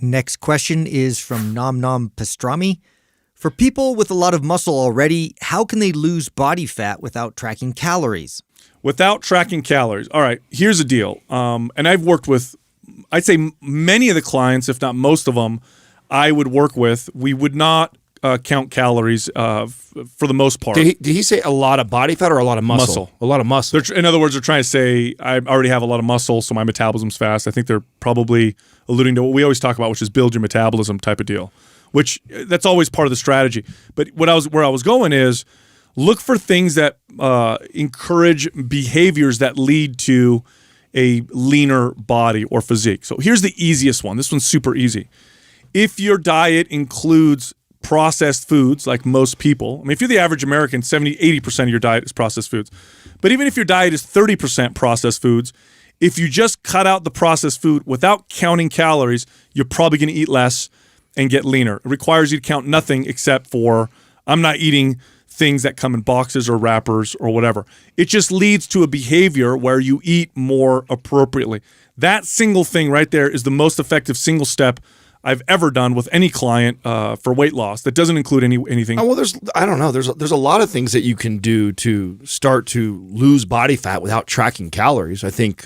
Next question is from Nom Nom Pastrami. For people with a lot of muscle already, how can they lose body fat without tracking calories? Without tracking calories. All right, here's the deal. And I've worked with, I'd say many of the clients, if not most of them, I would work with, we would not count calories for the most part. Did he say a lot of body fat or a lot of muscle? A lot of muscle. In other words, they're trying to say, I already have a lot of muscle, so my metabolism's fast. I think they're probably alluding to what we always talk about, which is build your metabolism type of deal, which that's always part of the strategy. But where I was going is, look for things that encourage behaviors that lead to a leaner body or physique. So here's the easiest one. This one's super easy. If your diet includes processed foods, like most people, I mean, if you're the average American, 70, 80% of your diet is processed foods. But even if your diet is 30% processed foods, if you just cut out the processed food without counting calories, you're probably going to eat less and get leaner. It requires you to count nothing except for, I'm not eating things that come in boxes or wrappers or whatever. It just leads to a behavior where you eat more appropriately. That single thing right there is the most effective single step I've ever done with any client for weight loss. That doesn't include anything. Oh, well, I don't know. There's a lot of things that you can do to start to lose body fat without tracking calories. I think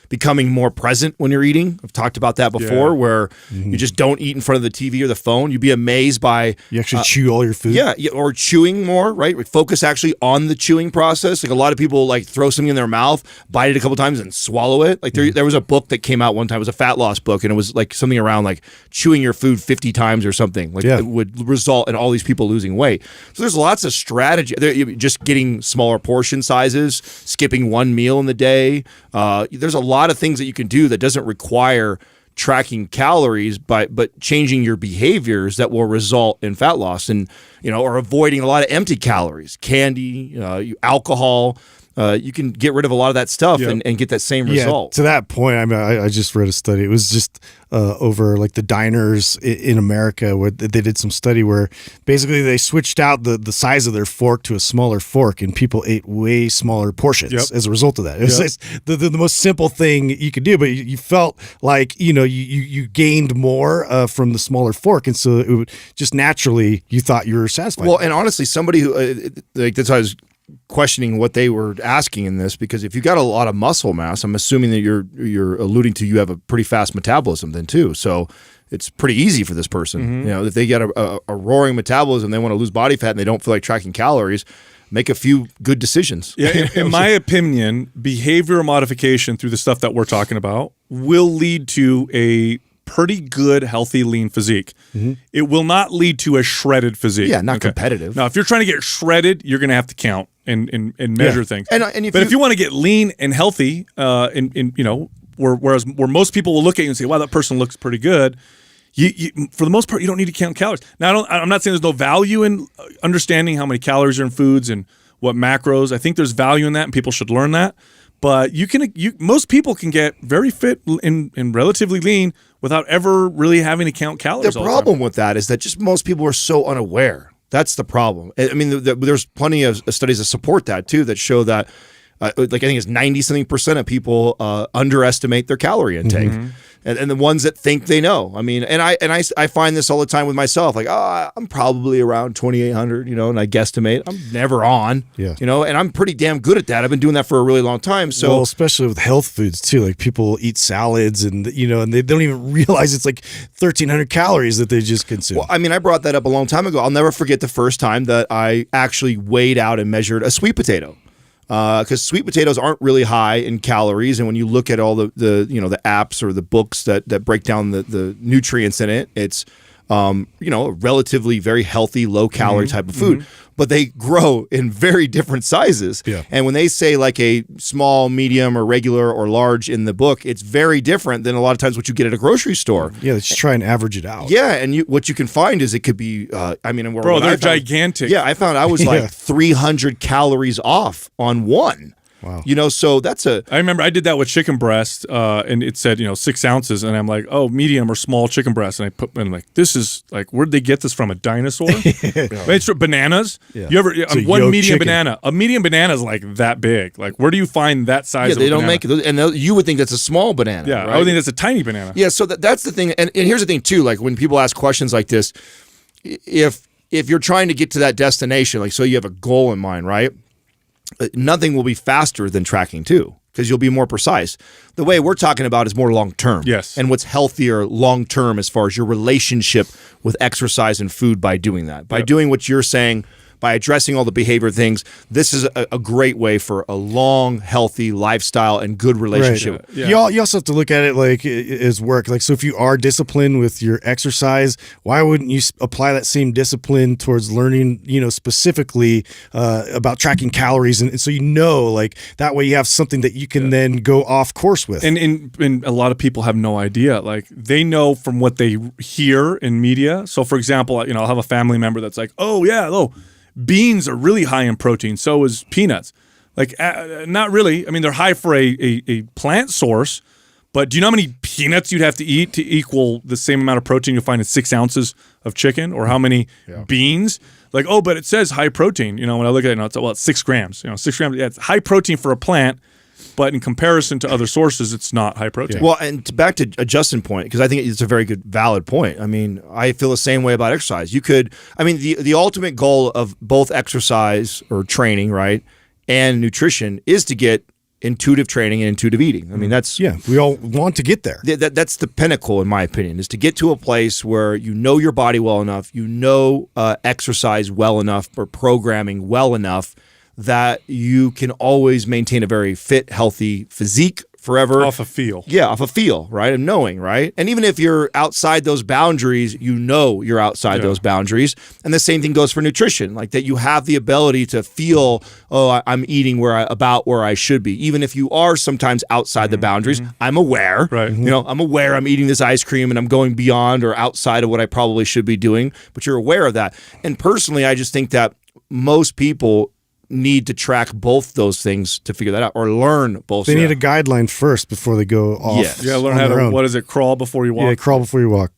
becoming more present when you're eating. I've talked about that before, where you just don't eat in front of the TV or the phone. You'd be amazed by... You actually chew all your food? Yeah, or chewing more, right? Focus actually on the chewing process. Like a lot of people like throw something in their mouth, bite it a couple times and swallow it. Like there was a book that came out one time. It was a fat loss book, and it was like something around like chewing your food 50 times or something. Like it would result in all these people losing weight. So there's lots of strategy. Just getting smaller portion sizes, skipping one meal in the day. There's a lot of things that you can do that doesn't require tracking calories, but changing your behaviors that will result in fat loss, and or avoiding a lot of empty calories, candy, alcohol. You can get rid of a lot of that stuff and get that same result. To that point, I mean, I just read a study. It was just over like the diners in America where they did some study where basically they switched out the size of their fork to a smaller fork, and people ate way smaller portions as a result of that. It was the most simple thing you could do, but you felt like you gained more from the smaller fork, and so it would just naturally you thought you were satisfied. Well, and honestly, somebody who that's how I was questioning what they were asking in this, because if you got a lot of muscle mass, I'm assuming that you're alluding to you have a pretty fast metabolism then too. So it's pretty easy for this person. If they get a roaring metabolism, they want to lose body fat and they don't feel like tracking calories, make a few good decisions. Yeah, in my opinion, behavior modification through the stuff that we're talking about will lead to a pretty good, healthy, lean physique. It will not lead to a shredded physique. Yeah, not competitive. Now, if you're trying to get shredded, you're going to have to count and measure things. And if you want to get lean and healthy, where most people will look at you and say, "Wow, that person looks pretty good," you for the most part, you don't need to count calories. Now, I'm not saying there's no value in understanding how many calories are in foods and what macros. I think there's value in that, and people should learn that. But most people can get very fit and relatively lean without ever really having to count calories. The problem with that is that just most people are so unaware. That's the problem. I mean, there's plenty of studies that support that too, that show that I think it's 90-something% of people underestimate their calorie intake. And the ones that think they know. I mean, and I find this all the time with myself. Like, I'm probably around 2,800, and I guesstimate. I'm never on, and I'm pretty damn good at that. I've been doing that for a really long time. So, well, especially with health foods too. Like people eat salads and and they don't even realize it's like 1,300 calories that they just consume. Well, I mean, I brought that up a long time ago. I'll never forget the first time that I actually weighed out and measured a sweet potato. Because sweet potatoes aren't really high in calories, and when you look at all the apps or the books that break down the nutrients in it, it's a relatively very healthy, low calorie type of food. But they grow in very different sizes. Yeah. And when they say like a small, medium, or regular or large in the book, it's very different than a lot of times what you get at a grocery store. Yeah, let's just try and average it out. Yeah, and what you can find is it could be, they're gigantic. Yeah, I found I was like 300 calories off on one. Wow. You know, so that's a I remember I did that with chicken breast, and it said 6 ounces, and I'm like, oh, medium or small chicken breast, and I put, and like, this is like, where'd they get this from? A dinosaur? It's from bananas. Yeah. You ever It's a one yolk medium chicken. banana? A medium banana is like that big. Like, where do you find that size? yeah. of They a don't banana? make it, and you would think that's a small banana. Yeah, right? I would think that's a tiny banana. Yeah, so that's the thing, and here's the thing too. Like when people ask questions like this, if you're trying to get to that destination, like so you have a goal in mind, right? Nothing will be faster than tracking too, because you'll be more precise. The way we're talking about is more long term. Yes. And what's healthier long term as far as your relationship with exercise and food by doing that, by doing what you're saying. By addressing all the behavior things, this is a great way for a long, healthy lifestyle and good relationship. Yeah. You also have to look at it like as work. Like, so if you are disciplined with your exercise, why wouldn't you apply that same discipline towards learning, specifically about tracking calories? And so, like that way you have something that you can then go off course with. And a lot of people have no idea. Like they know from what they hear in media. So for example, I'll have a family member that's like, beans are really high in protein. So is peanuts. Like, not really. I mean, they're high for a plant source, but do you know how many peanuts you'd have to eat to equal the same amount of protein you'll find in 6 ounces of chicken, or how many beans? Like, but it says high protein. When I look at it, it's 6 grams. 6 grams. Yeah, it's high protein for a plant, but in comparison to other sources, it's not high protein. Well, and back to a Justin point, because I think it's a very good, valid point. I mean, I feel the same way about exercise. The ultimate goal of both exercise or training, right, and nutrition is to get intuitive training and intuitive eating. I mean, that's we all want to get there. That's the pinnacle, in my opinion, is to get to a place where you know your body well enough, exercise well enough, or programming well enough that you can always maintain a very fit, healthy physique forever. Off a feel. Yeah, off a feel, right? And knowing, right? And even if you're outside those boundaries, you're outside those boundaries. And the same thing goes for nutrition, like that you have the ability to feel, I'm eating about where I should be. Even if you are sometimes outside the boundaries, I'm aware. Right. I'm aware I'm eating this ice cream and I'm going beyond or outside of what I probably should be doing, but you're aware of that. And personally, I just think that most people need to track both those things to figure that out, or learn both. They need a guideline first before they go off. Yes. You gotta learn on how their to, own. what is it, crawl before you walk? Yeah, crawl before you walk.